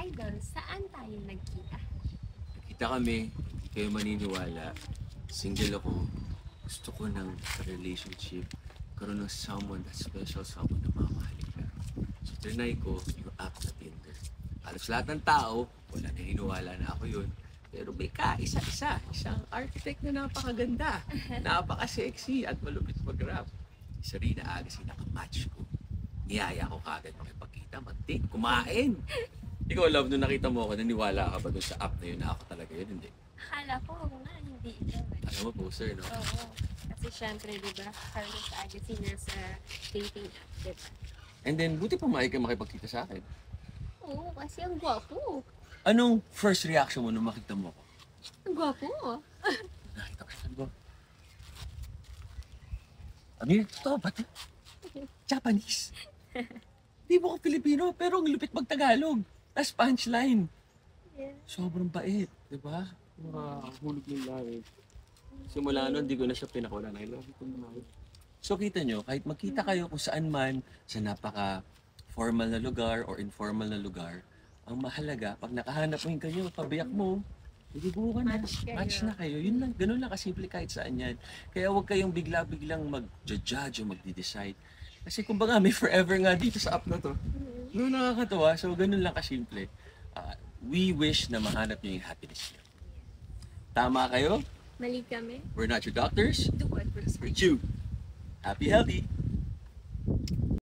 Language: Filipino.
Idol, saan tayo nagkita? Kita kami, hindi kayo maniniwala. Single ako. Gusto ko ng relationship. Karoon ng someone, that special someone na mamahalin ka. So, trinay ko yung app na Tinder. Halos lahat ng tao, wala naniniwala na ako yun. Pero may isa-isa. Isang architect na napakaganda, napaka-sexy at malupit mag-rap. Isa rin na aga sinaka-match ko. Niyaya ko kagad makipagkita, mag-date, kumain. Ikaw, love, nung nakita mo ako, naniwala ka ba doon sa app na yun na ako talaga yun? Hindi. Akala ko ako nga, hindi ikaw. Alam mo, poster, no? Oo. Kasi syempre, di ba, Carlos Agassi nasa dating app, di ba? And then, buti pa ka makipagkita sa akin. Oo, kasi ang gwapo. Anong first reaction mo nung makita mo ako? Ang gwapo. Nakita ko siya, ba? Amir, totoo ba? Japanese. Di mo ko Pilipino, pero ang lupit mag-Tagalog. That's punchline. Yeah. Sobrang bait, di ba? Hulog ng langit. Simula nun, di ko na siya pinakulan. I love you tonight. So kita nyo, kahit magkita kayo kung saan man, sa napaka-formal na lugar or informal na lugar, ang mahalaga, pag nakahanap mo yung kayo, pabiyak mo, iliguan na. Match kayo. Match na kayo. Yun lang, ganun lang kasimple kahit saan yan. Kaya huwag kayong bigla-biglang mag-judge o mag-decide. Kasi kumbaga may forever nga dito sa app na to. No, nakakatawa. So ganun lang kasimple. We wish na mahanap niyo yung happiness niyo. Tama kayo? Mali kami. We're not your doctors. Do what we're We're you. Happy, healthy.